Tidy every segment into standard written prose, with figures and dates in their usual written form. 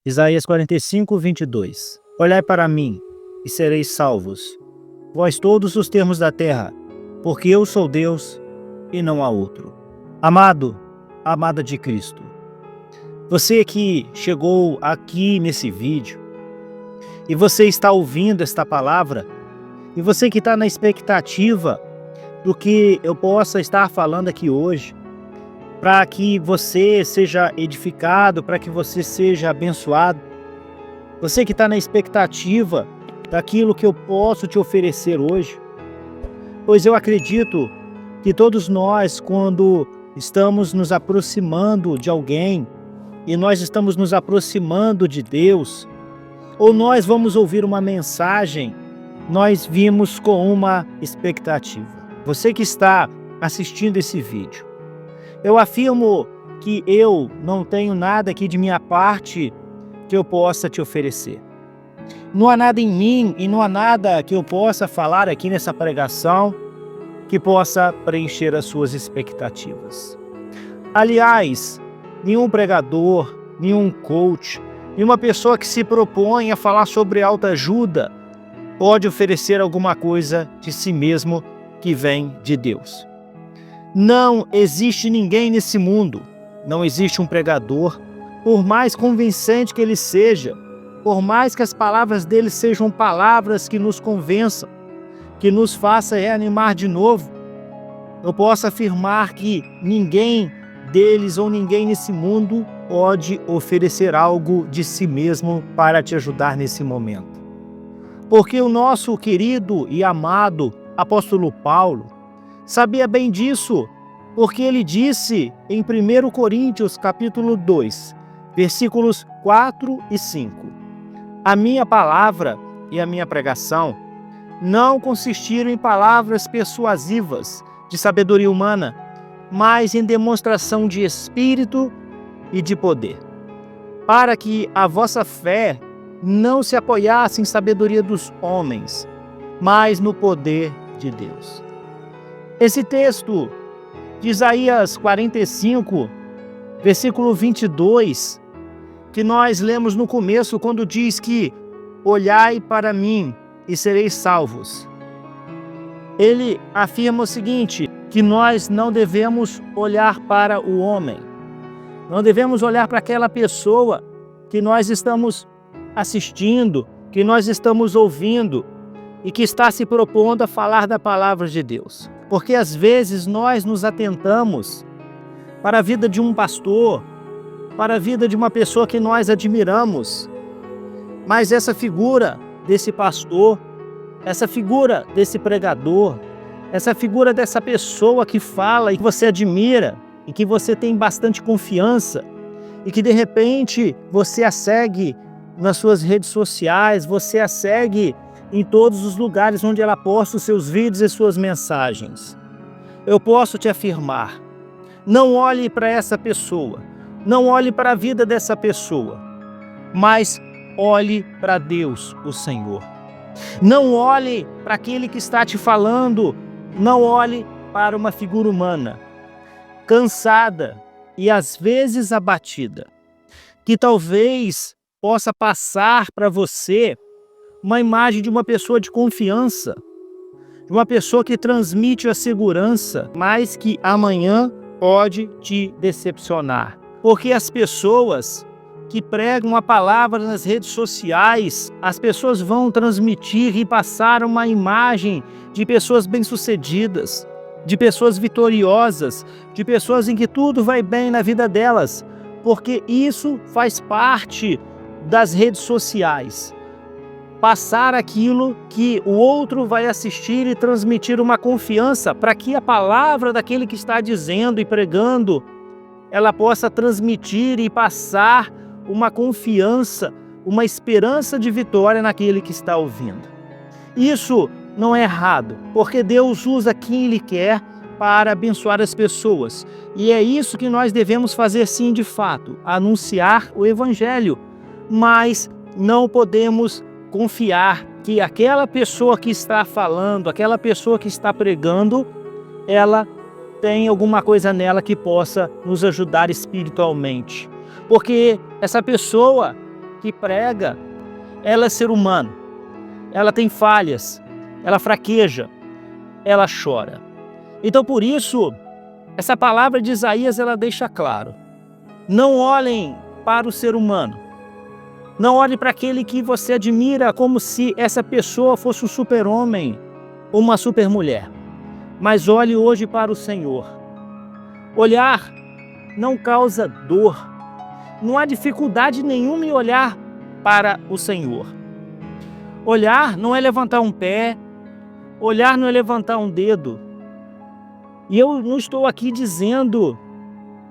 Isaías 45:22. Olhai para mim, e sereis salvos, vós todos os termos da terra, porque eu sou Deus, e não há outro. Amado, amada de Cristo, você que chegou aqui nesse vídeo, e você está ouvindo esta palavra, e você que está na expectativa do que eu possa estar falando aqui hoje, para que você seja edificado, para que você seja abençoado. Você que está na expectativa daquilo que eu posso te oferecer hoje. Pois eu acredito que todos nós, quando estamos nos aproximando de alguém, e nós estamos nos aproximando de Deus, ou nós vamos ouvir uma mensagem, nós vimos com uma expectativa. Você que está assistindo esse vídeo, eu afirmo que eu não tenho nada aqui de minha parte que eu possa te oferecer. Não há nada em mim e não há nada que eu possa falar aqui nessa pregação que possa preencher as suas expectativas. Aliás, nenhum pregador, nenhum coach, nenhuma pessoa que se propõe a falar sobre autoajuda pode oferecer alguma coisa de si mesmo que vem de Deus. Não existe ninguém nesse mundo, não existe um pregador, por mais convincente que ele seja, por mais que as palavras dele sejam palavras que nos convençam, que nos faça reanimar de novo, eu posso afirmar que ninguém deles ou ninguém nesse mundo pode oferecer algo de si mesmo para te ajudar nesse momento. Porque o nosso querido e amado apóstolo Paulo sabia bem disso, porque ele disse em 1 Coríntios capítulo 2, versículos 4 e 5. A minha palavra e a minha pregação não consistiram em palavras persuasivas de sabedoria humana, mas em demonstração de espírito e de poder, para que a vossa fé não se apoiasse em sabedoria dos homens, mas no poder de Deus. Esse texto de Isaías 45, versículo 22, que nós lemos no começo, quando diz que olhai para mim e sereis salvos. Ele afirma o seguinte, que nós não devemos olhar para o homem, não devemos olhar para aquela pessoa que nós estamos assistindo, que nós estamos ouvindo e que está se propondo a falar da palavra de Deus. Porque às vezes nós nos atentamos para a vida de um pastor, para a vida de uma pessoa que nós admiramos, mas essa figura desse pastor, essa figura desse pregador, essa figura dessa pessoa que fala e que você admira e que você tem bastante confiança e que de repente você a segue nas suas redes sociais, você a segue em todos os lugares onde ela posta os seus vídeos e suas mensagens. Eu posso te afirmar, não olhe para essa pessoa, não olhe para a vida dessa pessoa, mas olhe para Deus, o Senhor. Não olhe para aquele que está te falando, não olhe para uma figura humana, cansada e às vezes abatida, que talvez possa passar para você uma imagem de uma pessoa de confiança, de uma pessoa que transmite a segurança, mas que amanhã pode te decepcionar. Porque as pessoas que pregam a palavra nas redes sociais, as pessoas vão transmitir e passar uma imagem de pessoas bem-sucedidas, de pessoas vitoriosas, de pessoas em que tudo vai bem na vida delas, porque isso faz parte das redes sociais. Passar aquilo que o outro vai assistir e transmitir uma confiança para que a palavra daquele que está dizendo e pregando, ela possa transmitir e passar uma confiança, uma esperança de vitória naquele que está ouvindo. Isso não é errado, porque Deus usa quem Ele quer para abençoar as pessoas. E é isso que nós devemos fazer sim de fato, anunciar o Evangelho, mas não podemos confiar que aquela pessoa que está falando, aquela pessoa que está pregando, ela tem alguma coisa nela que possa nos ajudar espiritualmente. Porque essa pessoa que prega, ela é ser humano. Ela tem falhas, ela fraqueja, ela chora. Então por isso, essa palavra de Isaías, ela deixa claro: não olhem para o ser humano. Não olhe para aquele que você admira como se essa pessoa fosse um super-homem ou uma super-mulher. Mas olhe hoje para o Senhor. Olhar não causa dor. Não há dificuldade nenhuma em olhar para o Senhor. Olhar não é levantar um pé. Olhar não é levantar um dedo. E eu não estou aqui dizendo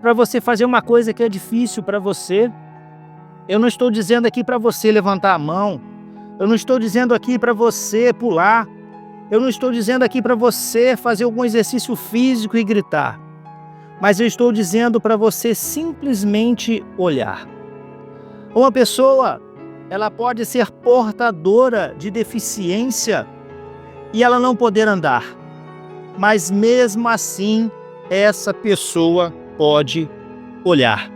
para você fazer uma coisa que é difícil para você. Eu não estou dizendo aqui para você levantar a mão. Eu não estou dizendo aqui para você pular. Eu não estou dizendo aqui para você fazer algum exercício físico e gritar. Mas eu estou dizendo para você simplesmente olhar. Uma pessoa, ela pode ser portadora de deficiência e ela não poder andar. Mas mesmo assim, essa pessoa pode olhar.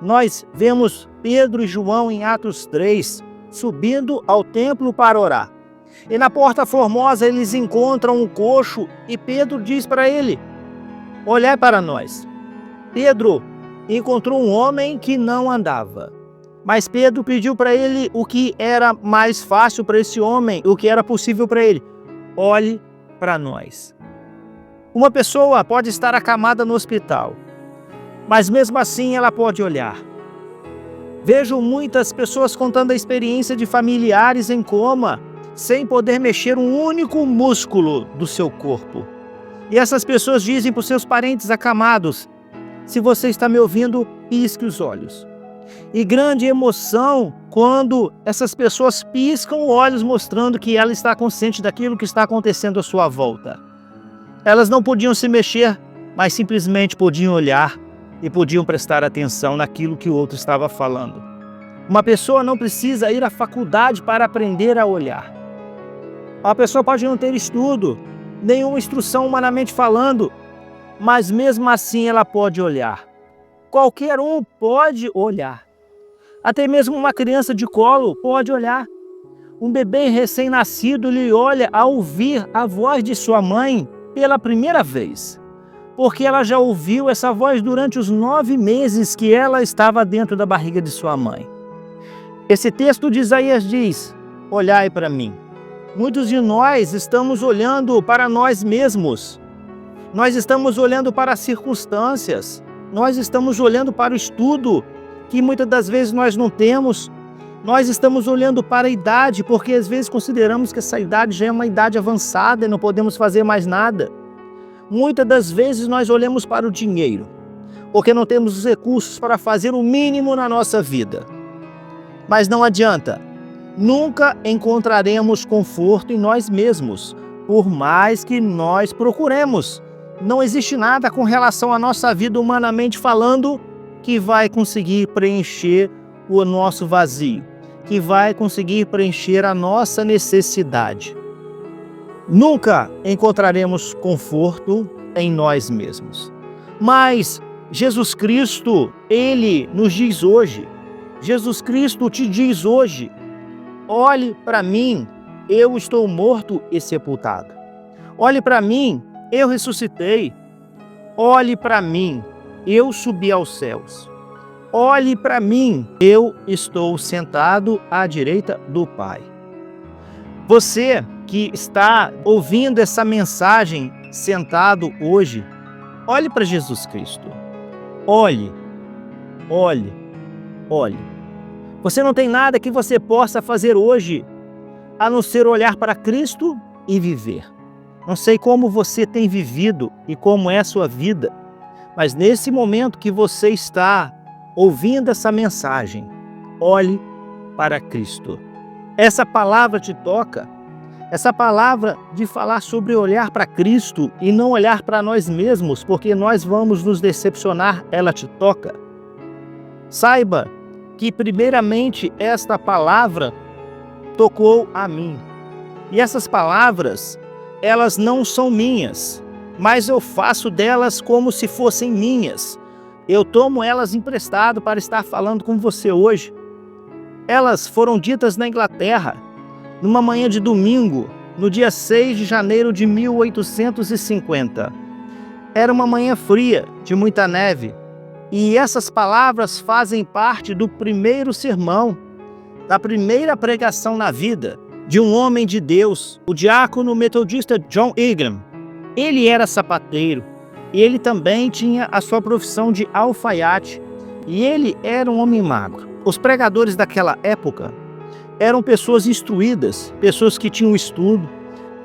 Nós vemos Pedro e João em Atos 3 subindo ao templo para orar. E na Porta Formosa eles encontram um coxo e Pedro diz para ele: olhai para nós. Pedro encontrou um homem que não andava. Mas Pedro pediu para ele o que era mais fácil para esse homem, o que era possível para ele: olhe para nós. Uma pessoa pode estar acamada no hospital, mas mesmo assim ela pode olhar. Vejo muitas pessoas contando a experiência de familiares em coma, sem poder mexer um único músculo do seu corpo. E essas pessoas dizem para os seus parentes acamados: se você está me ouvindo, pisque os olhos. E grande emoção quando essas pessoas piscam olhos, mostrando que ela está consciente daquilo que está acontecendo à sua volta. Elas não podiam se mexer, mas simplesmente podiam olhar e podiam prestar atenção naquilo que o outro estava falando. Uma pessoa não precisa ir à faculdade para aprender a olhar. Uma pessoa pode não ter estudo, nenhuma instrução humanamente falando, mas mesmo assim ela pode olhar. Qualquer um pode olhar. Até mesmo uma criança de colo pode olhar. Um bebê recém-nascido lhe olha ao ouvir a voz de sua mãe pela primeira vez, porque ela já ouviu essa voz durante os 9 meses que ela estava dentro da barriga de sua mãe. Esse texto de Isaías diz: olhai para mim. Muitos de nós estamos olhando para nós mesmos. Nós estamos olhando para as circunstâncias. Nós estamos olhando para o estudo, que muitas das vezes nós não temos. Nós estamos olhando para a idade, porque às vezes consideramos que essa idade já é uma idade avançada e não podemos fazer mais nada. Muitas das vezes nós olhamos para o dinheiro, porque não temos os recursos para fazer o mínimo na nossa vida. Mas não adianta, nunca encontraremos conforto em nós mesmos, por mais que nós procuremos. Não existe nada com relação à nossa vida humanamente falando que vai conseguir preencher o nosso vazio, que vai conseguir preencher a nossa necessidade. Nunca encontraremos conforto em nós mesmos. Mas Jesus Cristo, Ele nos diz hoje, Jesus Cristo te diz hoje: olhe para mim, eu estou morto e sepultado. Olhe para mim, eu ressuscitei. Olhe para mim, eu subi aos céus. Olhe para mim, eu estou sentado à direita do Pai. Você que está ouvindo essa mensagem sentado hoje, olhe para Jesus Cristo. Olhe, olhe, olhe. Você não tem nada que você possa fazer hoje a não ser olhar para Cristo e viver. Não sei como você tem vivido e como é a sua vida, mas nesse momento que você está ouvindo essa mensagem, olhe para Cristo. Essa palavra te toca, essa palavra de falar sobre olhar para Cristo e não olhar para nós mesmos, porque nós vamos nos decepcionar, ela te toca. Saiba que primeiramente esta palavra tocou a mim. E essas palavras, elas não são minhas, mas eu faço delas como se fossem minhas, Eu tomo elas emprestado para estar falando com você hoje. Elas foram ditas na Inglaterra, numa manhã de domingo, no dia 6 de janeiro de 1850. Era uma manhã fria, de muita neve, e essas palavras fazem parte do primeiro sermão, da primeira pregação na vida de um homem de Deus, o diácono metodista John Ingram. Ele era sapateiro e ele também tinha a sua profissão de alfaiate, e ele era um homem magro. Os pregadores daquela época eram pessoas instruídas, pessoas que tinham estudo,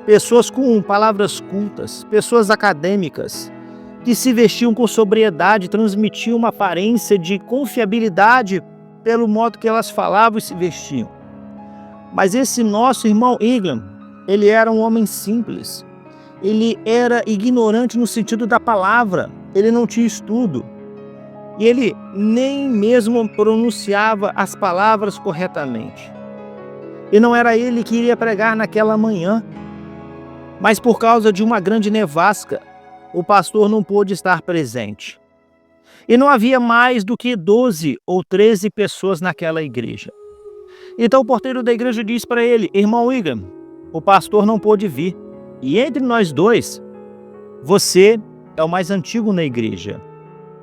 pessoas com palavras cultas, pessoas acadêmicas, que se vestiam com sobriedade, transmitiam uma aparência de confiabilidade pelo modo que elas falavam e se vestiam. Mas esse nosso irmão Ingram, ele era um homem simples. Ele era ignorante no sentido da palavra, ele não tinha estudo. E ele nem mesmo pronunciava as palavras corretamente. E não era ele que iria pregar naquela manhã. Mas por causa de uma grande nevasca, o pastor não pôde estar presente. E não havia mais do que 12 ou 13 pessoas naquela igreja. Então o porteiro da igreja disse para ele: irmão Ingram, o pastor não pôde vir. E entre nós dois, você é o mais antigo na igreja.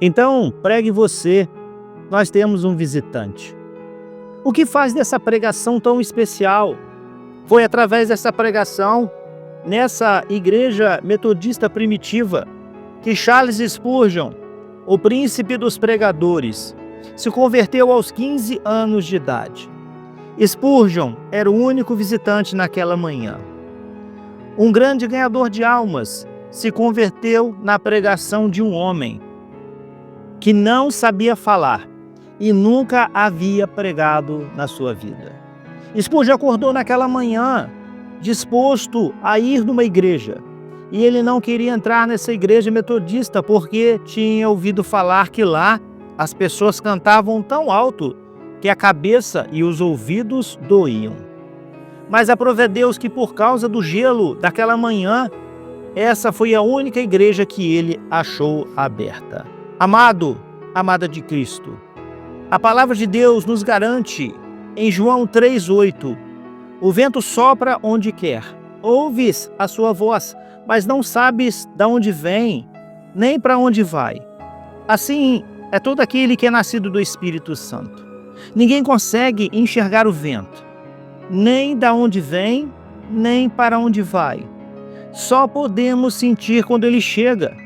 Então, pregue você, nós temos um visitante. O que faz dessa pregação tão especial? Foi através dessa pregação, nessa igreja metodista primitiva, que Charles Spurgeon, o príncipe dos pregadores, se converteu aos 15 anos de idade. Spurgeon era o único visitante naquela manhã. Um grande ganhador de almas se converteu na pregação de um homem que não sabia falar e nunca havia pregado na sua vida. Spurgeon acordou naquela manhã disposto a ir numa igreja, e ele não queria entrar nessa igreja metodista porque tinha ouvido falar que lá as pessoas cantavam tão alto que a cabeça e os ouvidos doíam. Mas aprove a Deus que por causa do gelo daquela manhã, essa foi a única igreja que ele achou aberta. Amado, amada de Cristo, a palavra de Deus nos garante em João 3,8: o vento sopra onde quer, ouves a sua voz, mas não sabes de onde vem, nem para onde vai. Assim é todo aquele que é nascido do Espírito Santo. Ninguém consegue enxergar o vento, nem de onde vem, nem para onde vai. Só podemos sentir quando ele chega,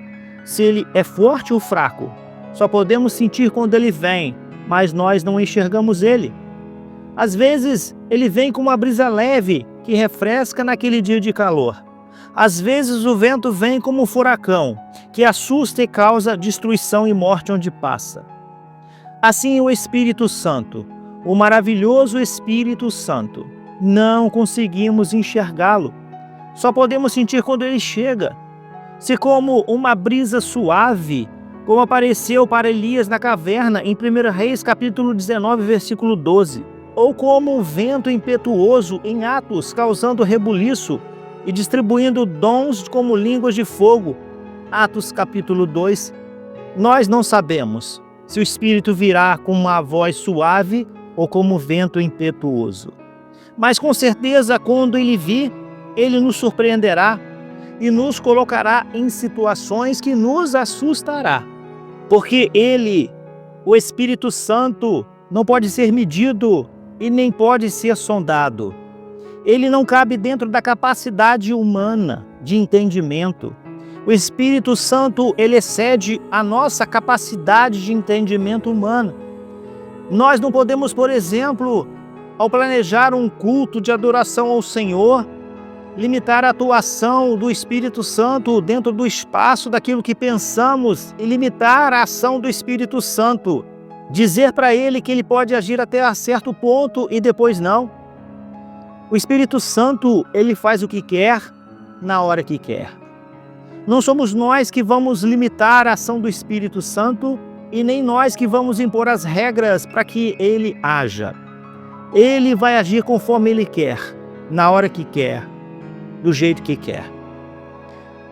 se ele é forte ou fraco. Só podemos sentir quando ele vem, mas nós não enxergamos ele. Às vezes, ele vem com uma brisa leve que refresca naquele dia de calor. Às vezes, o vento vem como um furacão, que assusta e causa destruição e morte onde passa. Assim, o Espírito Santo, o maravilhoso Espírito Santo, não conseguimos enxergá-lo. Só podemos sentir quando ele chega. Se como uma brisa suave, como apareceu para Elias na caverna em 1 Reis capítulo 19, versículo 12, ou como um vento impetuoso em Atos, causando rebuliço e distribuindo dons como línguas de fogo, Atos capítulo 2, nós não sabemos se o Espírito virá com uma voz suave ou como vento impetuoso. Mas com certeza, quando ele vir, ele nos surpreenderá e nos colocará em situações que nos assustará. Porque ele, o Espírito Santo, não pode ser medido e nem pode ser sondado. Ele não cabe dentro da capacidade humana de entendimento. O Espírito Santo, ele excede a nossa capacidade de entendimento humano. Nós não podemos, por exemplo, ao planejar um culto de adoração ao Senhor, limitar a atuação do Espírito Santo dentro do espaço daquilo que pensamos e limitar a ação do Espírito Santo. Dizer para ele que ele pode agir até a certo ponto e depois não. O Espírito Santo, ele faz o que quer, na hora que quer. Não somos nós que vamos limitar a ação do Espírito Santo e nem nós que vamos impor as regras para que ele haja. Ele vai agir conforme ele quer, na hora que quer, do jeito que quer.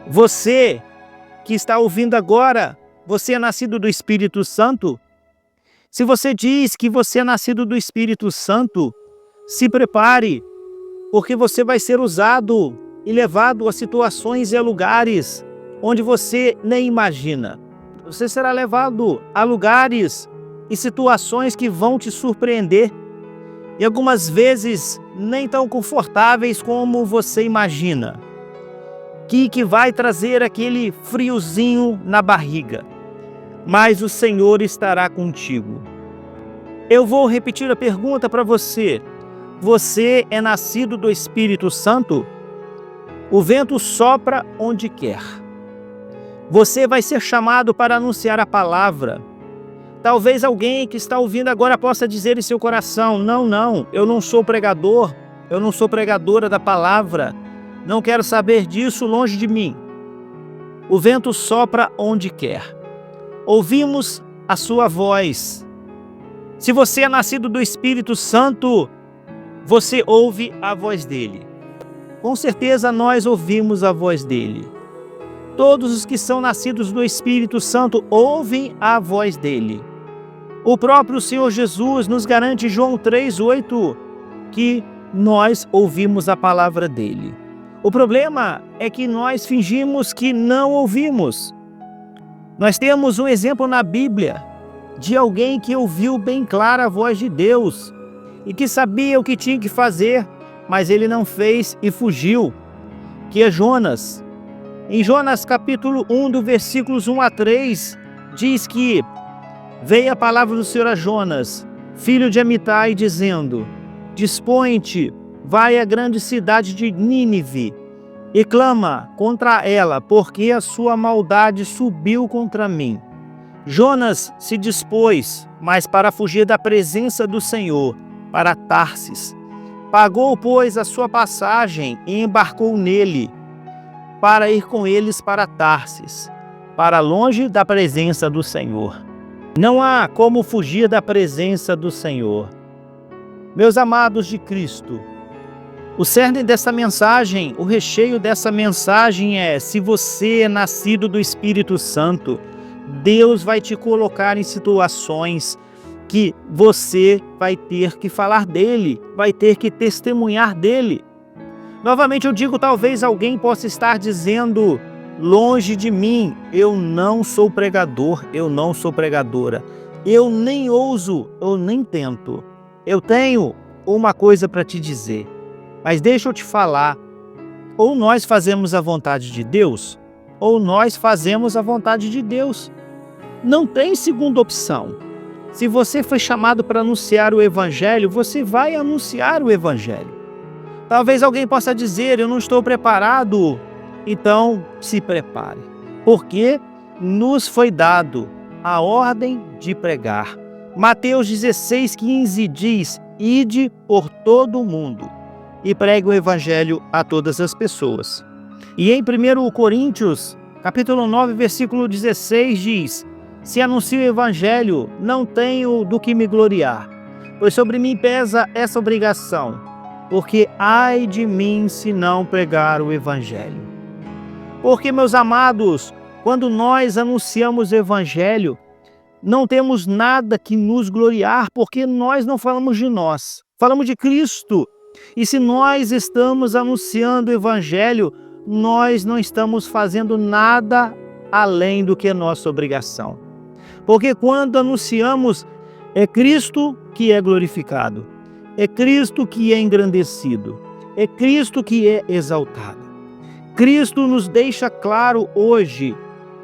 Você que está ouvindo agora Você é nascido do Espírito Santo? Se você diz que você é nascido do Espírito Santo, se prepare, porque você vai ser usado e levado a situações e a lugares onde você nem imagina. Você será levado a lugares e situações que vão te surpreender, e algumas vezes nem tão confortáveis como você imagina, que vai trazer aquele friozinho na barriga, mas o Senhor estará contigo. Eu vou repetir a pergunta para você. Você é nascido do Espírito Santo? O vento sopra onde quer. Você vai ser chamado para anunciar a palavra. Talvez alguém que está ouvindo agora possa dizer em seu coração: não, eu não sou pregador, eu não sou pregadora da palavra, não quero saber disso, longe de mim. O vento sopra onde quer. Ouvimos a sua voz. Se você é nascido do Espírito Santo, você ouve a voz dele. Com certeza nós ouvimos a voz dele. Todos os que são nascidos do Espírito Santo ouvem a voz dele. O próprio Senhor Jesus nos garante em João 3,8 que nós ouvimos a palavra dele. O problema é que nós fingimos que não ouvimos. Nós temos um exemplo na Bíblia de alguém que ouviu bem clara a voz de Deus e que sabia o que tinha que fazer, mas ele não fez e fugiu, que é Jonas. Em Jonas capítulo 1, do versículos 1 a 3, diz que veio a palavra do Senhor a Jonas, filho de Amitai, dizendo: Dispõe-te, vai à grande cidade de Nínive e clama contra ela, porque a sua maldade subiu contra mim. Jonas se dispôs, mas para fugir da presença do Senhor, para Tarsis. Pagou, pois, a sua passagem e embarcou nele, para ir com eles para Tarsis, para longe da presença do Senhor. Não há como fugir da presença do Senhor. Meus amados de Cristo, o cerne dessa mensagem, o recheio dessa mensagem é: se você é nascido do Espírito Santo, Deus vai te colocar em situações que você vai ter que falar dele, vai ter que testemunhar dele. Novamente eu digo, talvez alguém possa estar dizendo: longe de mim, eu não sou pregador, eu não sou pregadora, eu nem ouso, eu nem tento. Eu tenho uma coisa para te dizer, mas deixa eu te falar, ou nós fazemos a vontade de Deus, ou nós fazemos a vontade de Deus. Não tem segunda opção. Se você foi chamado para anunciar o Evangelho, você vai anunciar o Evangelho. Talvez alguém possa dizer: eu não estou preparado. Então, se prepare, porque nos foi dado a ordem de pregar. Mateus 16,15 diz: Ide por todo o mundo e pregue o Evangelho a todas as pessoas. E em 1 Coríntios, capítulo 9, versículo 16 diz: Se anuncio o Evangelho, não tenho do que me gloriar, pois sobre mim pesa essa obrigação, porque ai de mim se não pregar o Evangelho. Porque, meus amados, quando nós anunciamos o Evangelho, não temos nada que nos gloriar, porque nós não falamos de nós, falamos de Cristo. E se nós estamos anunciando o Evangelho, nós não estamos fazendo nada além do que é nossa obrigação. Porque quando anunciamos, é Cristo que é glorificado, é Cristo que é engrandecido, é Cristo que é exaltado. Cristo nos deixa claro hoje: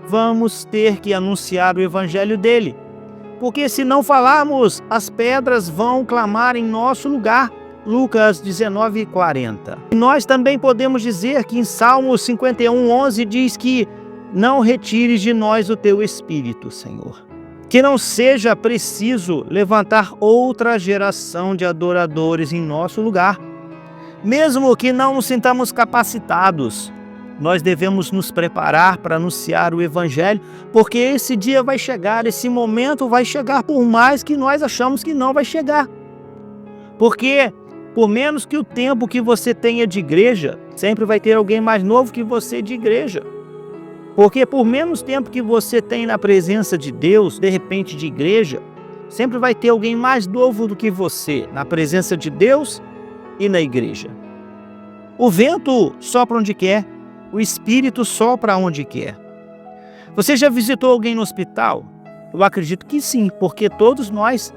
vamos ter que anunciar o Evangelho dele, porque se não falarmos, as pedras vão clamar em nosso lugar. Lucas 19:40. E nós também podemos dizer que em Salmos 51:11 diz que: não retires de nós o teu Espírito, Senhor. Que não seja preciso levantar outra geração de adoradores em nosso lugar. Mesmo que não nos sintamos capacitados, nós devemos nos preparar para anunciar o Evangelho, porque esse dia vai chegar, esse momento vai chegar, por mais que nós achamos que não vai chegar. Porque, por menos que o tempo que você tenha de igreja, sempre vai ter alguém mais novo que você de igreja. Porque por menos tempo que você tem na presença de Deus, de repente de igreja, sempre vai ter alguém mais novo do que você na presença de Deus e na igreja. O vento sopra onde quer, o Espírito sopra onde quer. Você já visitou alguém no hospital? Eu acredito que sim, porque todos nós,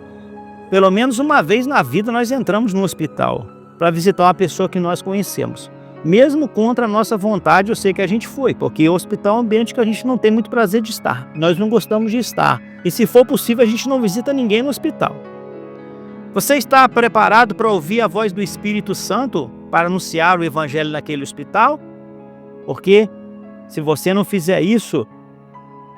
pelo menos uma vez na vida, nós entramos no hospital para visitar uma pessoa que nós conhecemos. Mesmo contra a nossa vontade, eu sei que a gente foi, porque o hospital é um ambiente que a gente não tem muito prazer de estar. Nós não gostamos de estar. E se for possível, a gente não visita ninguém no hospital. Você está preparado para ouvir a voz do Espírito Santo para anunciar o Evangelho naquele hospital? Porque se você não fizer isso,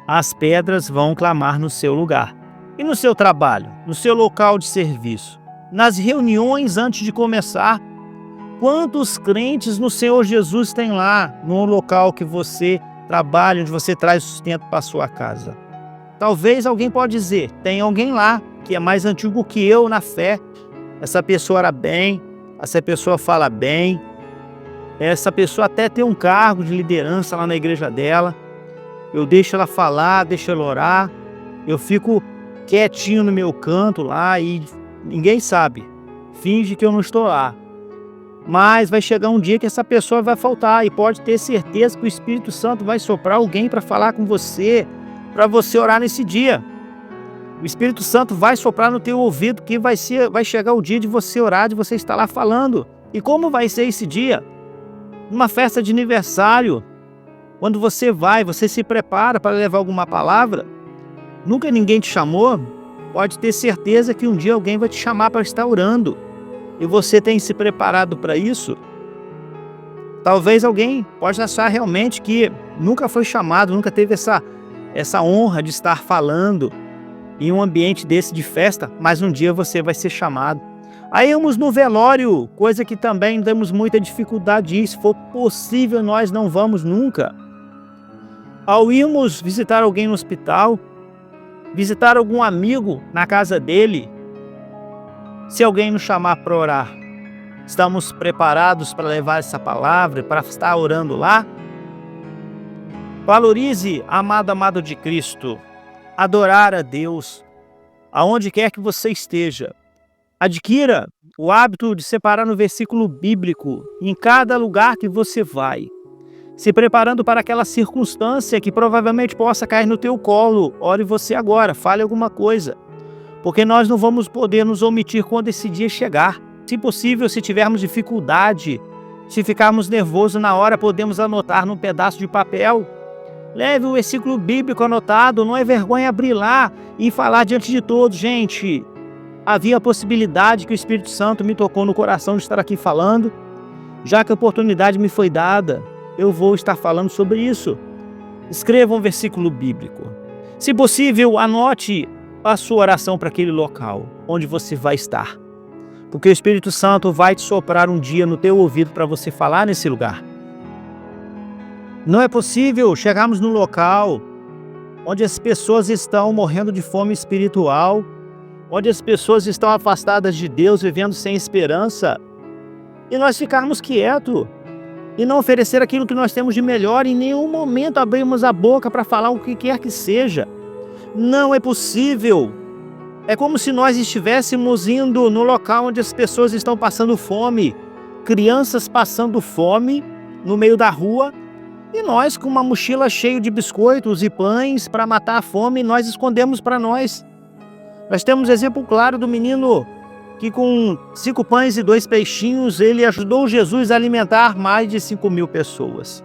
as pedras vão clamar no seu lugar. E no seu trabalho, no seu local de serviço, nas reuniões antes de começar, quantos crentes no Senhor Jesus tem lá, no local que você trabalha, onde você traz sustento para a sua casa? Talvez alguém pode dizer, tem alguém lá que é mais antigo que eu na fé. Essa pessoa ora bem, essa pessoa fala bem, essa pessoa até tem um cargo de liderança lá na igreja dela. Eu deixo ela falar, deixo ela orar, eu fico quietinho no meu canto lá e ninguém sabe, finge que eu não estou lá. Mas vai chegar um dia que essa pessoa vai faltar e pode ter certeza que o Espírito Santo vai soprar alguém para falar com você, para você orar nesse dia. O Espírito Santo vai soprar no teu ouvido que vai chegar o dia de você orar, de você estar lá falando. E como vai ser esse dia? Numa festa de aniversário, quando você vai, você se prepara para levar alguma palavra, nunca ninguém te chamou, pode ter certeza que um dia alguém vai te chamar para estar orando. E você tem se preparado para isso? Talvez alguém pode achar realmente que nunca foi chamado, nunca teve essa honra de estar falando em um ambiente desse de festa, mas um dia você vai ser chamado. Aí vamos no velório, coisa que também temos muita dificuldade, se for possível nós não vamos nunca. Ao irmos visitar alguém no hospital, visitar algum amigo na casa dele, se alguém nos chamar para orar, estamos preparados para levar essa palavra, para estar orando lá? Valorize, amado de Cristo, adorar a Deus, aonde quer que você esteja. Adquira o hábito de separar no versículo bíblico em cada lugar que você vai, se preparando para aquela circunstância que provavelmente possa cair no teu colo. Ore você agora, fale alguma coisa, porque nós não vamos poder nos omitir quando esse dia chegar. Se possível, se tivermos dificuldade, se ficarmos nervosos na hora, podemos anotar num pedaço de papel. Leve o versículo bíblico anotado, não é vergonha abrir lá e falar diante de todos. Gente, havia a possibilidade que o Espírito Santo me tocou no coração de estar aqui falando, já que a oportunidade me foi dada, eu vou estar falando sobre isso. Escreva um versículo bíblico. Se possível, anote a sua oração para aquele local onde você vai estar, porque o Espírito Santo vai te soprar um dia no teu ouvido para você falar nesse lugar. Não é possível chegarmos num local onde as pessoas estão morrendo de fome espiritual, onde as pessoas estão afastadas de Deus, vivendo sem esperança, e nós ficarmos quietos e não oferecer aquilo que nós temos de melhor, em nenhum momento abrimos a boca para falar o que quer que seja. Não é possível. É como se nós estivéssemos indo no local onde as pessoas estão passando fome, crianças passando fome no meio da rua, e nós com uma mochila cheia de biscoitos e pães para matar a fome, nós escondemos para nós. Nós temos exemplo claro do menino que com 5 pães e 2 peixinhos, ele ajudou Jesus a alimentar mais de 5.000 pessoas.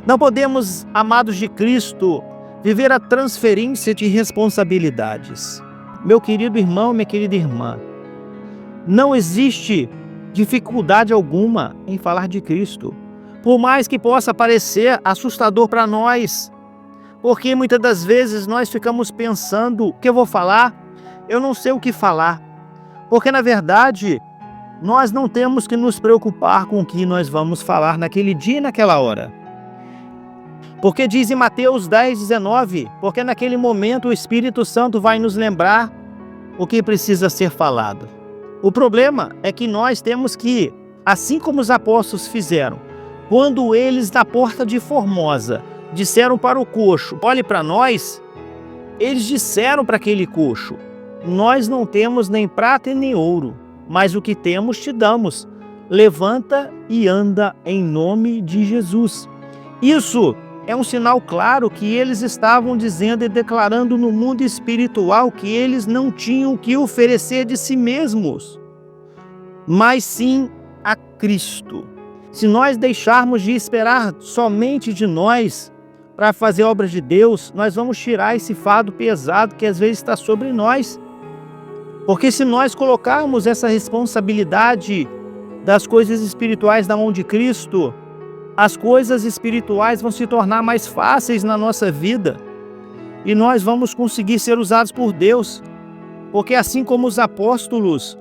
Não podemos, amados de Cristo, viver a transferência de responsabilidades. Meu querido irmão, minha querida irmã, não existe dificuldade alguma em falar de Cristo, por mais que possa parecer assustador para nós, porque muitas das vezes nós ficamos pensando, o que eu vou falar? Eu não sei o que falar, porque na verdade nós não temos que nos preocupar com o que nós vamos falar naquele dia e naquela hora. Porque diz em Mateus 10:19, porque naquele momento o Espírito Santo vai nos lembrar o que precisa ser falado. O problema é que nós temos que, assim como os apóstolos fizeram, quando eles na porta de Formosa disseram para o coxo: olhe para nós. Eles disseram para aquele coxo: nós não temos nem prata e nem ouro, mas o que temos te damos. Levanta e anda em nome de Jesus. Isso é um sinal claro que eles estavam dizendo e declarando no mundo espiritual que eles não tinham o que oferecer de si mesmos, mas sim a Cristo. Se nós deixarmos de esperar somente de nós para fazer obras de Deus, nós vamos tirar esse fardo pesado que às vezes está sobre nós. Porque se nós colocarmos essa responsabilidade das coisas espirituais na mão de Cristo, as coisas espirituais vão se tornar mais fáceis na nossa vida e nós vamos conseguir ser usados por Deus. Porque assim como os apóstolos,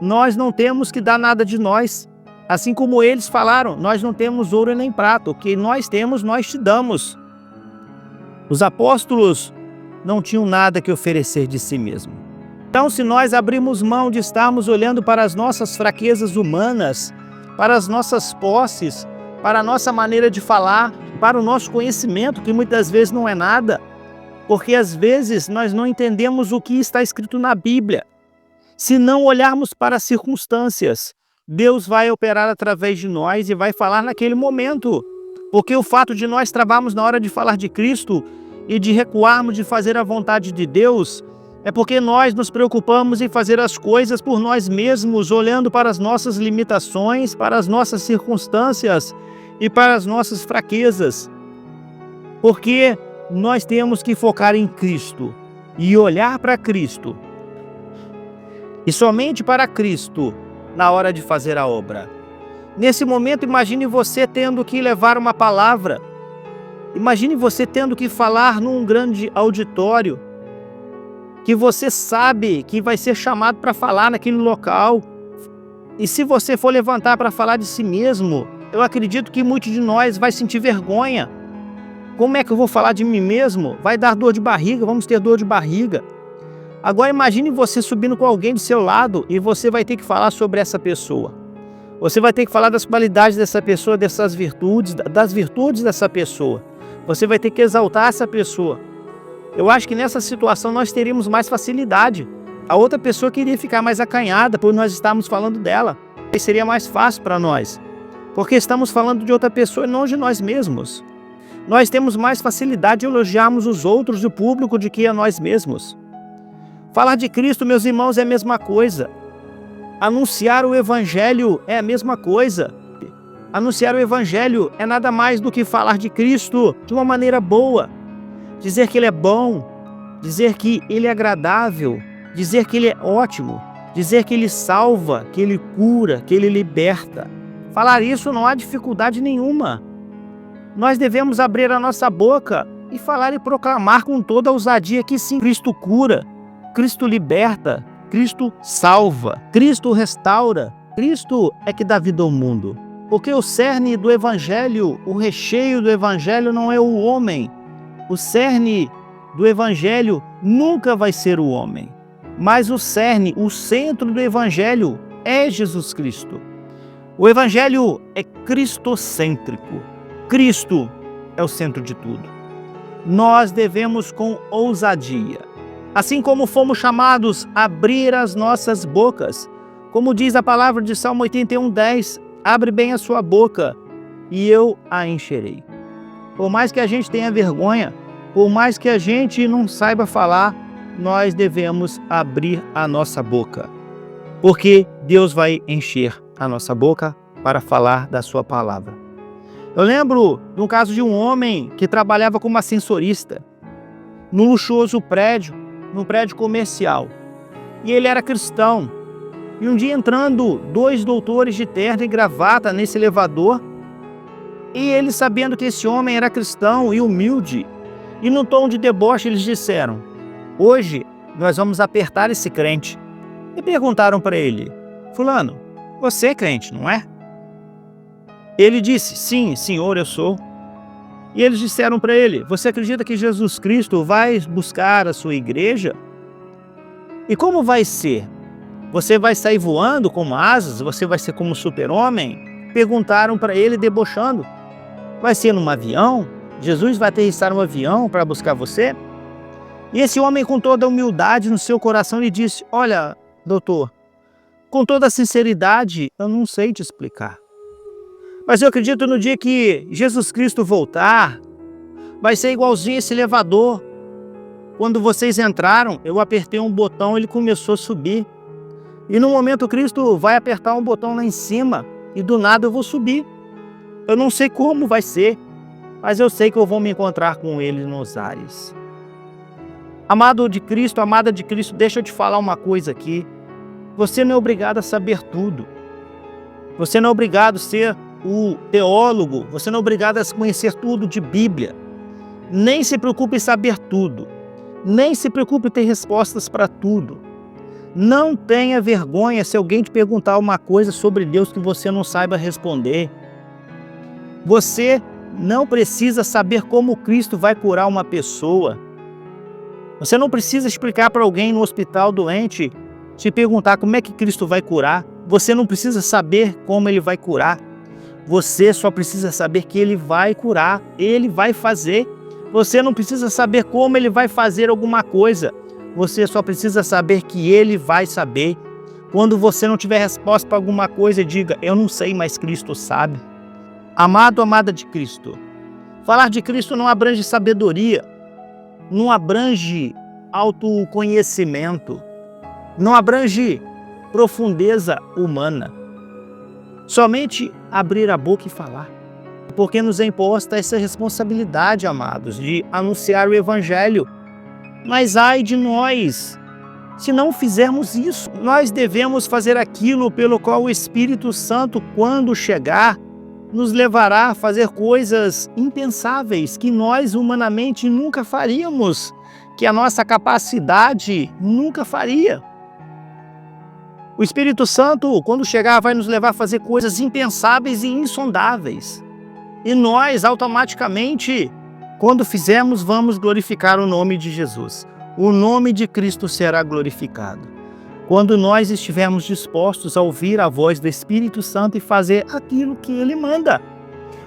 nós não temos que dar nada de nós. Assim como eles falaram, nós não temos ouro nem prata, o que nós temos, nós te damos. Os apóstolos não tinham nada que oferecer de si mesmo. Então, se nós abrirmos mão de estarmos olhando para as nossas fraquezas humanas, para as nossas posses, para a nossa maneira de falar, para o nosso conhecimento, que muitas vezes não é nada, porque às vezes nós não entendemos o que está escrito na Bíblia. Se não olharmos para as circunstâncias, Deus vai operar através de nós e vai falar naquele momento. Porque o fato de nós travarmos na hora de falar de Cristo e de recuarmos de fazer a vontade de Deus, é porque nós nos preocupamos em fazer as coisas por nós mesmos, olhando para as nossas limitações, para as nossas circunstâncias e para as nossas fraquezas. Porque nós temos que focar em Cristo e olhar para Cristo. E somente para Cristo na hora de fazer a obra. Nesse momento, imagine você tendo que levar uma palavra. Imagine você tendo que falar num grande auditório, que você sabe que vai ser chamado para falar naquele local. E se você for levantar para falar de si mesmo, eu acredito que muitos de nós vai sentir vergonha. Como é que eu vou falar de mim mesmo? Vai dar dor de barriga, vamos ter dor de barriga. Agora imagine você subindo com alguém do seu lado e você vai ter que falar sobre essa pessoa. Você vai ter que falar das qualidades dessa pessoa, dessas virtudes, das virtudes dessa pessoa. Você vai ter que exaltar essa pessoa. Eu acho que nessa situação nós teríamos mais facilidade. A outra pessoa queria ficar mais acanhada por nós estarmos falando dela. E seria mais fácil para nós, porque estamos falando de outra pessoa e não de nós mesmos. Nós temos mais facilidade de elogiarmos os outros e o público do que a nós mesmos. Falar de Cristo, meus irmãos, é a mesma coisa. Anunciar o Evangelho é a mesma coisa. Anunciar o Evangelho é nada mais do que falar de Cristo de uma maneira boa. Dizer que Ele é bom, dizer que Ele é agradável, dizer que Ele é ótimo, dizer que Ele salva, que Ele cura, que Ele liberta. Falar isso não há dificuldade nenhuma. Nós devemos abrir a nossa boca e falar e proclamar com toda a ousadia que sim, Cristo cura, Cristo liberta, Cristo salva, Cristo restaura, Cristo é que dá vida ao mundo. Porque o cerne do Evangelho, o recheio do Evangelho não é o homem. O cerne do Evangelho nunca vai ser o homem. Mas o cerne, o centro do Evangelho é Jesus Cristo. O Evangelho é cristocêntrico. Cristo é o centro de tudo. Nós devemos com ousadia, assim como fomos chamados a abrir as nossas bocas, como diz a palavra de Salmo 81:10, abre bem a sua boca e eu a encherei. Por mais que a gente tenha vergonha, por mais que a gente não saiba falar, nós devemos abrir a nossa boca, porque Deus vai encher a nossa boca para falar da sua palavra. Eu lembro de um caso de um homem que trabalhava como ascensorista num luxuoso prédio, num prédio comercial. E ele era cristão. E um dia entrando 2 doutores de terno e gravata nesse elevador, e ele, sabendo que esse homem era cristão e humilde, e num tom de deboche eles disseram: hoje nós vamos apertar esse crente. E perguntaram para ele: fulano, você é crente, não é? Ele disse: sim, senhor, eu sou. E eles disseram para ele: você acredita que Jesus Cristo vai buscar a sua igreja? E como vai ser? Você vai sair voando com asas? Você vai ser como um super-homem? Perguntaram para ele, debochando. Vai ser num avião? Jesus vai aterrissar um avião para buscar você? E esse homem, com toda a humildade no seu coração, lhe disse: olha, doutor, com toda a sinceridade, eu não sei te explicar. Mas eu acredito no dia que Jesus Cristo voltar, vai ser igualzinho esse elevador. Quando vocês entraram, eu apertei um botão, ele começou a subir. E no momento Cristo vai apertar um botão lá em cima e do nada eu vou subir. Eu não sei como vai ser, mas eu sei que eu vou me encontrar com Ele nos ares. Amado de Cristo, amada de Cristo, deixa eu te falar uma coisa aqui. Você não é obrigado a saber tudo. Você não é obrigado a ser o teólogo. Você não é obrigado a conhecer tudo de Bíblia. Nem se preocupe em saber tudo. Nem se preocupe em ter respostas para tudo. Não tenha vergonha se alguém te perguntar uma coisa sobre Deus que você não saiba responder. Você não precisa saber como Cristo vai curar uma pessoa. Você não precisa explicar para alguém no hospital doente, te perguntar como é que Cristo vai curar. Você não precisa saber como Ele vai curar. Você só precisa saber que Ele vai curar, Ele vai fazer. Você não precisa saber como Ele vai fazer alguma coisa. Você só precisa saber que Ele vai saber. Quando você não tiver resposta para alguma coisa, diga: eu não sei, mas Cristo sabe. Amado, amada de Cristo, falar de Cristo não abrange sabedoria, não abrange autoconhecimento, não abrange profundeza humana. Somente abrir a boca e falar. Porque nos é imposta essa responsabilidade, amados, de anunciar o Evangelho. Mas ai de nós, se não fizermos isso. Nós devemos fazer aquilo pelo qual o Espírito Santo, quando chegar, nos levará a fazer coisas impensáveis que nós humanamente nunca faríamos, que a nossa capacidade nunca faria. O Espírito Santo, quando chegar, vai nos levar a fazer coisas impensáveis e insondáveis. E nós, automaticamente, quando fizermos, vamos glorificar o nome de Jesus. O nome de Cristo será glorificado. Quando nós estivermos dispostos a ouvir a voz do Espírito Santo e fazer aquilo que Ele manda.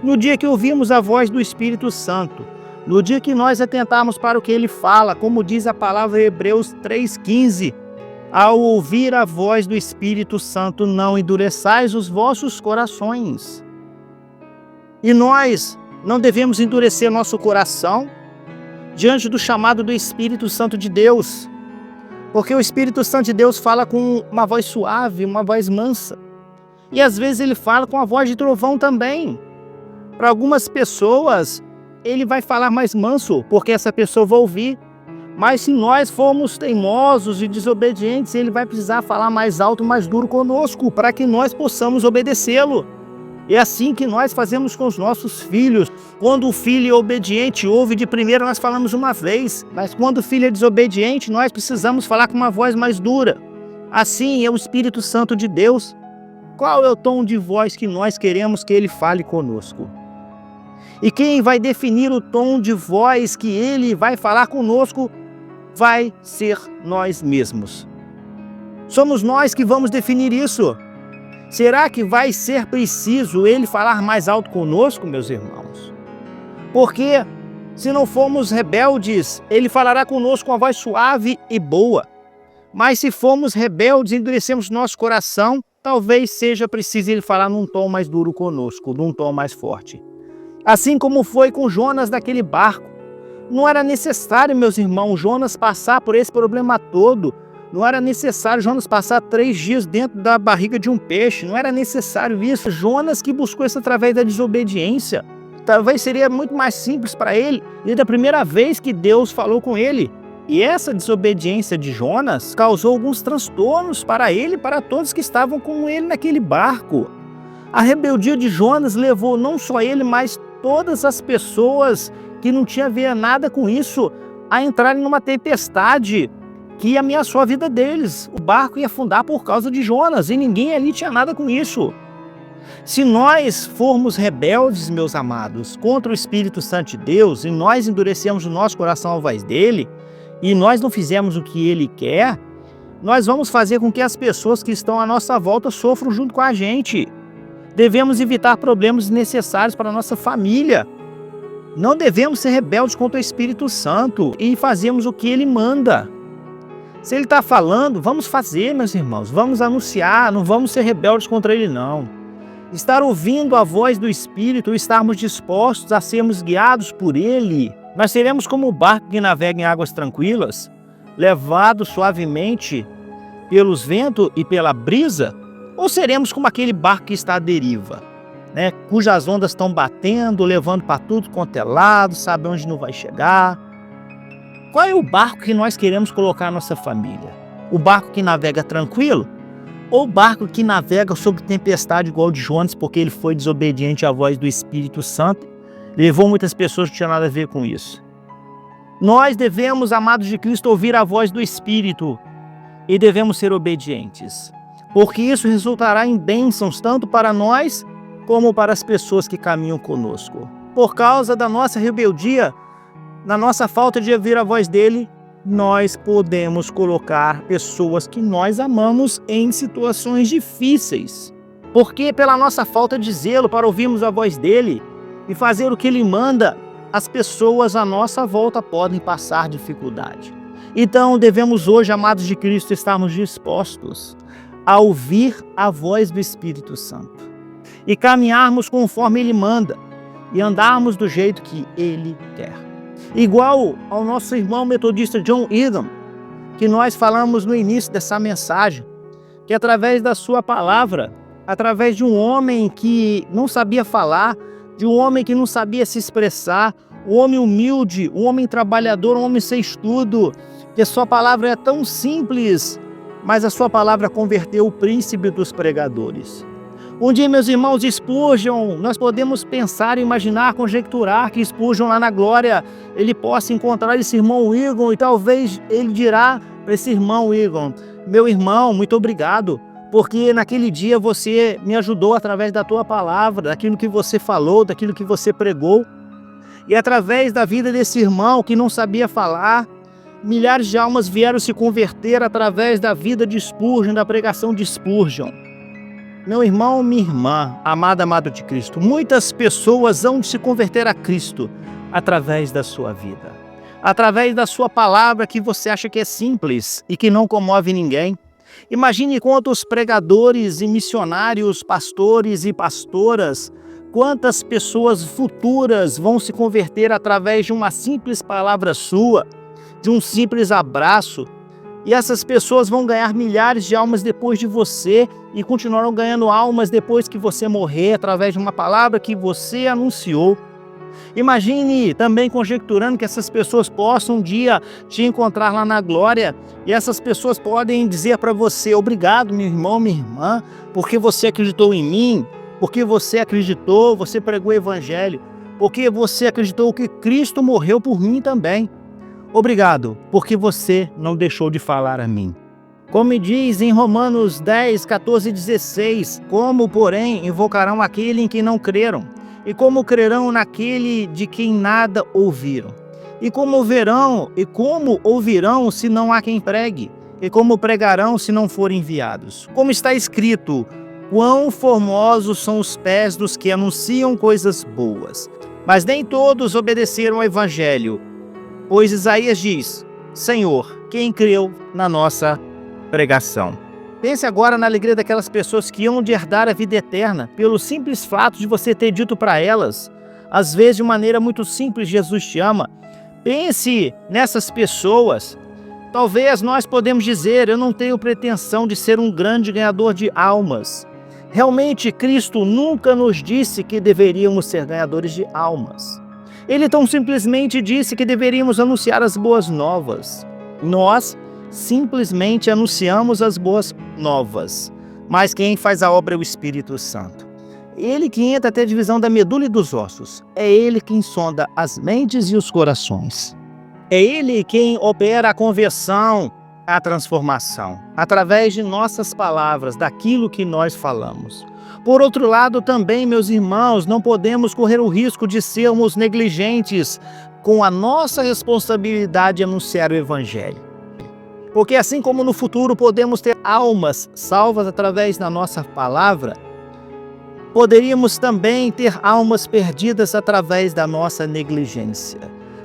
No dia que ouvirmos a voz do Espírito Santo, no dia que nós atentarmos para o que Ele fala, como diz a palavra em Hebreus 3,15, ao ouvir a voz do Espírito Santo, não endureçais os vossos corações. E nós não devemos endurecer nosso coração diante do chamado do Espírito Santo de Deus. Porque o Espírito Santo de Deus fala com uma voz suave, uma voz mansa. E às vezes ele fala com a voz de trovão também. Para algumas pessoas, ele vai falar mais manso, porque essa pessoa vai ouvir. Mas se nós formos teimosos e desobedientes, ele vai precisar falar mais alto, mais duro conosco, para que nós possamos obedecê-lo. É assim que nós fazemos com os nossos filhos. Quando o filho é obediente, ouve de primeira, nós falamos uma vez. Mas quando o filho é desobediente, nós precisamos falar com uma voz mais dura. Assim é o Espírito Santo de Deus. Qual é o tom de voz que nós queremos que ele fale conosco? E quem vai definir o tom de voz que ele vai falar conosco vai ser nós mesmos. Somos nós que vamos definir isso. Será que vai ser preciso ele falar mais alto conosco, meus irmãos? Porque se não formos rebeldes, ele falará conosco com uma voz suave e boa. Mas se formos rebeldes e endurecemos nosso coração, talvez seja preciso ele falar num tom mais duro conosco, num tom mais forte. Assim como foi com Jonas naquele barco. Não era necessário, meus irmãos, Jonas passar por esse problema todo. Não era necessário Jonas passar 3 dias dentro da barriga de um peixe. Não era necessário isso. Jonas que buscou isso através da desobediência. Talvez seria muito mais simples para ele. Desde a primeira vez que Deus falou com ele. E essa desobediência de Jonas causou alguns transtornos para ele e para todos que estavam com ele naquele barco. A rebeldia de Jonas levou não só ele, mas todas as pessoas que não tinham a ver nada com isso a entrarem numa tempestade que ameaçou a vida deles. O barco ia afundar por causa de Jonas e ninguém ali tinha nada com isso. Se nós formos rebeldes, meus amados, contra o Espírito Santo de Deus e nós endurecemos o nosso coração à voz dele e nós não fizermos o que ele quer, nós vamos fazer com que as pessoas que estão à nossa volta sofram junto com a gente. Devemos evitar problemas desnecessários para a nossa família. Não devemos ser rebeldes contra o Espírito Santo e fazermos o que ele manda. Se ele está falando, vamos fazer, meus irmãos. Vamos anunciar, não vamos ser rebeldes contra ele, não. Estar ouvindo a voz do Espírito, estarmos dispostos a sermos guiados por ele. Nós seremos como o barco que navega em águas tranquilas, levado suavemente pelos ventos e pela brisa, ou seremos como aquele barco que está à deriva, né, cujas ondas estão batendo, levando para tudo quanto é lado, sabe onde não vai chegar. Qual é o barco que nós queremos colocar na nossa família? O barco que navega tranquilo? Ou o barco que navega sob tempestade igual o de Jonas, porque ele foi desobediente à voz do Espírito Santo, levou muitas pessoas que não tinham nada a ver com isso? Nós devemos, amados de Cristo, ouvir a voz do Espírito e devemos ser obedientes, porque isso resultará em bênçãos tanto para nós como para as pessoas que caminham conosco. Por causa da nossa rebeldia, na nossa falta de ouvir a voz dele, nós podemos colocar pessoas que nós amamos em situações difíceis. Porque pela nossa falta de zelo para ouvirmos a voz dele e fazer o que ele manda, as pessoas à nossa volta podem passar dificuldade. Então devemos hoje, amados de Cristo, estarmos dispostos a ouvir a voz do Espírito Santo e caminharmos conforme ele manda e andarmos do jeito que ele quer. Igual ao nosso irmão metodista John Egan, que nós falamos no início dessa mensagem, que através da sua palavra, através de um homem que não sabia falar, de um homem que não sabia se expressar, um homem humilde, um homem trabalhador, um homem sem estudo, que a sua palavra é tão simples, mas a sua palavra converteu o príncipe dos pregadores. Um dia, meus irmãos, Spurgeon, nós podemos pensar, imaginar, conjecturar que Spurgeon lá na glória, ele possa encontrar esse irmão Egan e talvez ele dirá para esse irmão Egan: meu irmão, muito obrigado, porque naquele dia você me ajudou através da tua palavra, daquilo que você falou, daquilo que você pregou. E através da vida desse irmão que não sabia falar, milhares de almas vieram se converter através da vida de Spurgeon, da pregação de Spurgeon. Meu irmão, minha irmã, amado de Cristo, muitas pessoas vão se converter a Cristo através da sua vida, através da sua palavra que você acha que é simples e que não comove ninguém. Imagine quantos pregadores e missionários, pastores e pastoras, quantas pessoas futuras vão se converter através de uma simples palavra sua, de um simples abraço. E essas pessoas vão ganhar milhares de almas depois de você e continuarão ganhando almas depois que você morrer, através de uma palavra que você anunciou. Imagine também conjecturando que essas pessoas possam um dia te encontrar lá na glória e essas pessoas podem dizer para você: obrigado, meu irmão, minha irmã, porque você acreditou em mim, porque você acreditou, você pregou o evangelho, porque você acreditou que Cristo morreu por mim também. Obrigado, porque você não deixou de falar a mim. Como diz em Romanos 10, 14 e 16, como, porém, invocarão aquele em quem não creram? E como crerão naquele de quem nada ouviram? E como ouvirão se não há quem pregue? E como pregarão se não forem enviados? Como está escrito: quão formosos são os pés dos que anunciam coisas boas. Mas nem todos obedeceram ao evangelho. Pois Isaías diz: Senhor, quem creu na nossa pregação? Pense agora na alegria daquelas pessoas que iam de herdar a vida eterna, pelo simples fato de você ter dito para elas, às vezes de maneira muito simples: Jesus te ama. Pense nessas pessoas. Talvez nós podemos dizer: eu não tenho pretensão de ser um grande ganhador de almas. Realmente, Cristo nunca nos disse que deveríamos ser ganhadores de almas. Ele tão simplesmente disse que deveríamos anunciar as boas novas. Nós simplesmente anunciamos as boas novas, mas quem faz a obra é o Espírito Santo. Ele que entra até a divisão da medula e dos ossos. É ele quem sonda as mentes e os corações. É ele quem opera a conversão, a transformação, através de nossas palavras, daquilo que nós falamos. Por outro lado, também, meus irmãos, não podemos correr o risco de sermos negligentes com a nossa responsabilidade de anunciar o Evangelho. Porque assim como no futuro podemos ter almas salvas através da nossa palavra, Poderíamos também ter almas perdidas através da nossa negligência.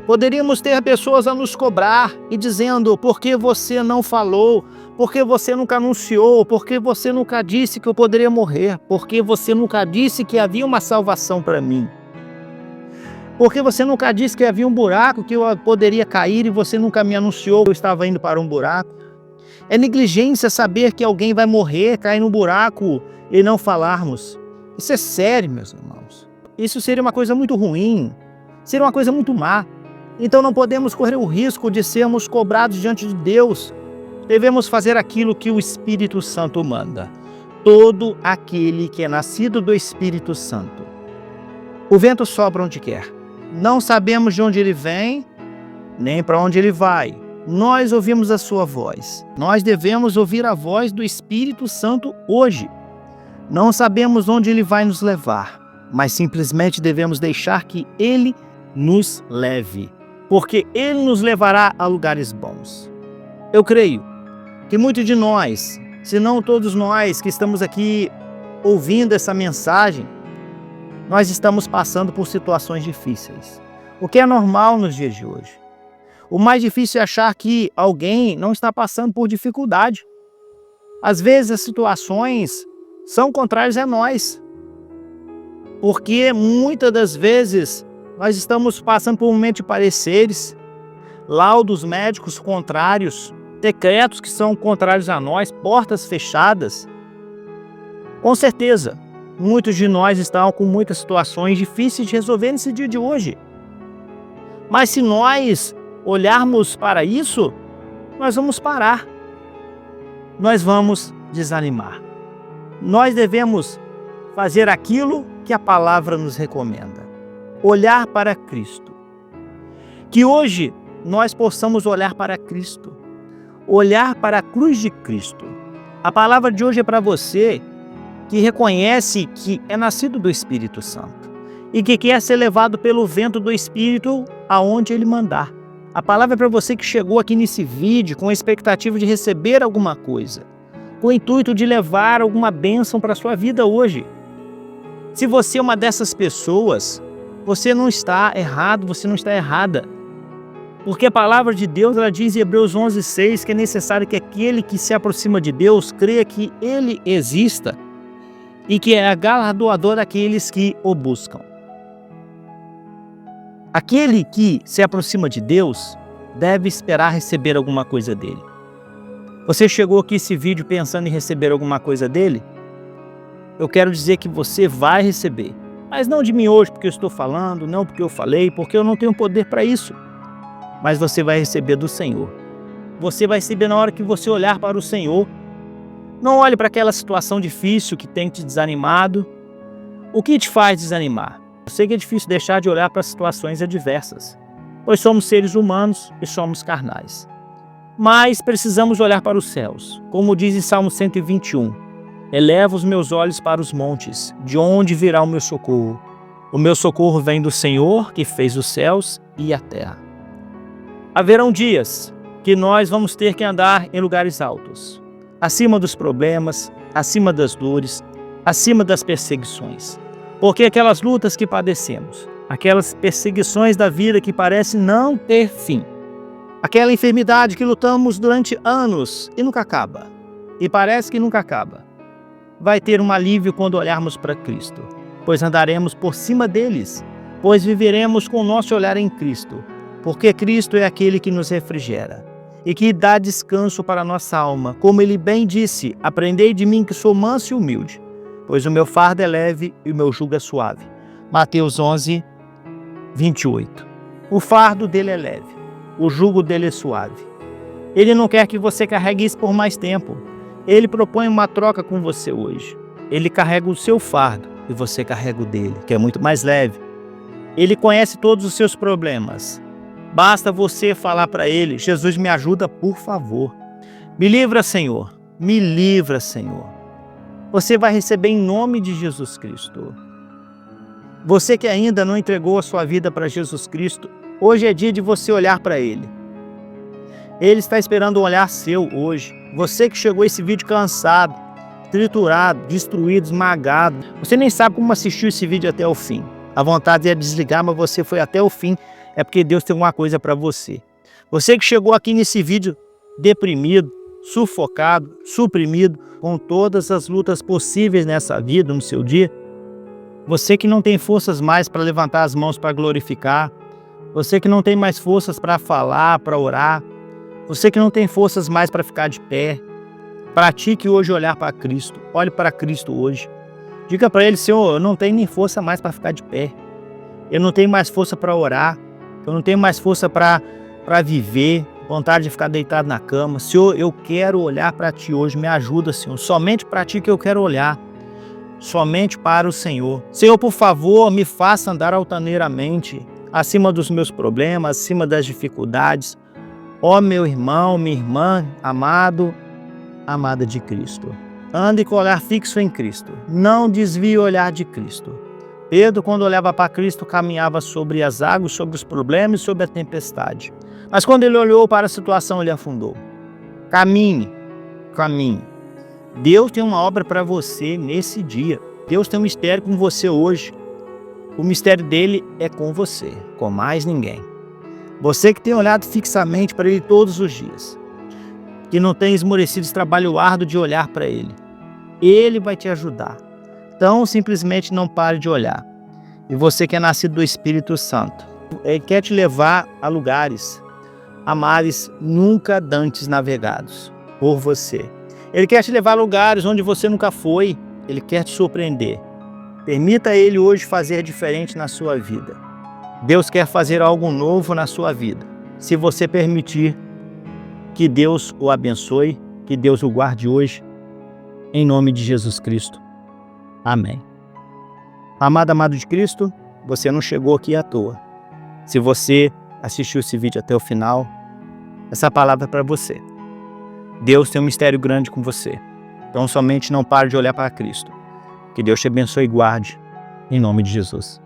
Poderíamos ter pessoas a nos cobrar e dizendo: por que você não falou? Por que você nunca anunciou? Por que você nunca disse que eu poderia morrer? Por que você nunca disse que havia uma salvação para mim? Por que você nunca disse que havia um buraco que eu poderia cair e você nunca me anunciou que eu estava indo para um buraco? É negligência saber que alguém vai morrer, cair no buraco e não falarmos. Isso é sério, meus irmãos. Isso seria uma coisa muito ruim, seria uma coisa muito má. Então não podemos correr o risco de sermos cobrados diante de Deus. Devemos fazer aquilo que o Espírito Santo manda. Todo aquele que é nascido do Espírito Santo. O vento sopra onde quer. Não sabemos de onde ele vem, nem para onde ele vai. Nós ouvimos a sua voz. Nós devemos ouvir a voz do Espírito Santo hoje. Não sabemos onde ele vai nos levar, mas simplesmente devemos deixar que ele nos leve, porque ele nos levará a lugares bons. Eu creio que muitos de nós, se não todos nós que estamos aqui ouvindo essa mensagem, nós estamos passando por situações difíceis, o que é normal nos dias de hoje. O mais difícil é achar que alguém não está passando por dificuldade. Às vezes as situações são contrárias a nós, porque muitas das vezes nós estamos passando por um momento de pareceres, laudos médicos contrários, decretos que são contrários a nós, portas fechadas. Com certeza, muitos de nós estão com muitas situações difíceis de resolver nesse dia de hoje. Mas se nós olharmos para isso, nós vamos parar. Nós vamos desanimar. Nós devemos fazer aquilo que a palavra nos recomenda. Olhar para Cristo. Que hoje nós possamos olhar para Cristo. Olhar para a cruz de Cristo. A palavra de hoje é para você que reconhece que é nascido do Espírito Santo e que quer ser levado pelo vento do Espírito aonde Ele mandar. A palavra é para você que chegou aqui nesse vídeo com a expectativa de receber alguma coisa, com o intuito de levar alguma bênção para a sua vida hoje. Se você é uma dessas pessoas, você não está errado, você não está errada. Porque a palavra de Deus, ela diz em Hebreus 11:6 que é necessário que aquele que se aproxima de Deus creia que Ele exista e que é galardoador daqueles que o buscam. Aquele que se aproxima de Deus deve esperar receber alguma coisa dele. Você chegou aqui esse vídeo pensando em receber alguma coisa dele? Eu quero dizer que você vai receber. Mas não de mim hoje porque eu estou falando, não porque eu falei, porque eu não tenho poder para isso. Mas você vai receber do Senhor. Você vai receber na hora que você olhar para o Senhor. Não olhe para aquela situação difícil que tem te desanimado. O que te faz desanimar? Eu sei que é difícil deixar de olhar para situações adversas, pois somos seres humanos e somos carnais. Mas precisamos olhar para os céus, como diz em Salmo 121. Eleva os meus olhos para os montes, de onde virá o meu socorro? O meu socorro vem do Senhor, que fez os céus e a terra. Haverão dias que nós vamos ter que andar em lugares altos, acima dos problemas, acima das dores, acima das perseguições. Porque aquelas lutas que padecemos, aquelas perseguições da vida que parecem não ter fim, aquela enfermidade que lutamos durante anos e nunca acaba, e parece que nunca acaba, vai ter um alívio quando olharmos para Cristo, pois andaremos por cima deles, pois viveremos com o nosso olhar em Cristo, porque Cristo é aquele que nos refrigera e que dá descanso para a nossa alma. Como Ele bem disse, aprendei de mim que sou manso e humilde, pois o meu fardo é leve e o meu jugo é suave. Mateus 11:28. O fardo dele é leve, o jugo dele é suave. Ele não quer que você carregue isso por mais tempo. Ele propõe uma troca com você hoje. Ele carrega o seu fardo e você carrega o dele, que é muito mais leve. Ele conhece todos os seus problemas. Basta você falar para Ele: Jesus, me ajuda, por favor. Me livra, Senhor. Me livra, Senhor. Você vai receber em nome de Jesus Cristo. Você que ainda não entregou a sua vida para Jesus Cristo, hoje é dia de você olhar para Ele. Ele está esperando um olhar seu hoje. Você que chegou a esse vídeo cansado, triturado, destruído, esmagado. Você nem sabe como assistiu esse vídeo até o fim. A vontade é desligar, mas você foi até o fim. É porque Deus tem uma coisa para você. Você que chegou aqui nesse vídeo deprimido, sufocado, suprimido, com todas as lutas possíveis nessa vida, no seu dia. Você que não tem forças mais para levantar as mãos para glorificar. Você que não tem mais forças para falar, para orar. Você que não tem forças mais para ficar de pé. Pratique hoje olhar para Cristo. Olhe para Cristo hoje. Diga para Ele: Senhor, eu não tenho nem força mais para ficar de pé. Eu não tenho mais força para orar. Eu não tenho mais força para viver. Vontade de ficar deitado na cama. Senhor, eu quero olhar para Ti hoje. Me ajuda, Senhor. Somente para Ti que eu quero olhar. Somente para o Senhor. Senhor, por favor, me faça andar altaneiramente, acima dos meus problemas, acima das dificuldades. Ó meu irmão, minha irmã, amado, amada de Cristo. Ande com o olhar fixo em Cristo. Não desvie o olhar de Cristo. Pedro, quando olhava para Cristo, caminhava sobre as águas, sobre os problemas e sobre a tempestade. Mas quando ele olhou para a situação, ele afundou. Caminhe, caminhe. Deus tem uma obra para você nesse dia. Deus tem um mistério com você hoje. O mistério dele é com você, com mais ninguém. Você que tem olhado fixamente para Ele todos os dias, que não tem esmorecido esse trabalho árduo de olhar para Ele, Ele vai te ajudar. Então, simplesmente não pare de olhar. E você que é nascido do Espírito Santo, Ele quer te levar a lugares, a mares nunca dantes navegados por você. Ele quer te levar a lugares onde você nunca foi. Ele quer te surpreender. Permita Ele hoje fazer diferente na sua vida. Deus quer fazer algo novo na sua vida. Se você permitir, que Deus o abençoe, que Deus o guarde hoje, em nome de Jesus Cristo. Amém. Amado de Cristo, você não chegou aqui à toa. Se você assistiu esse vídeo até o final, essa palavra é para você. Deus tem um mistério grande com você. Então somente não pare de olhar para Cristo. Que Deus te abençoe e guarde, em nome de Jesus.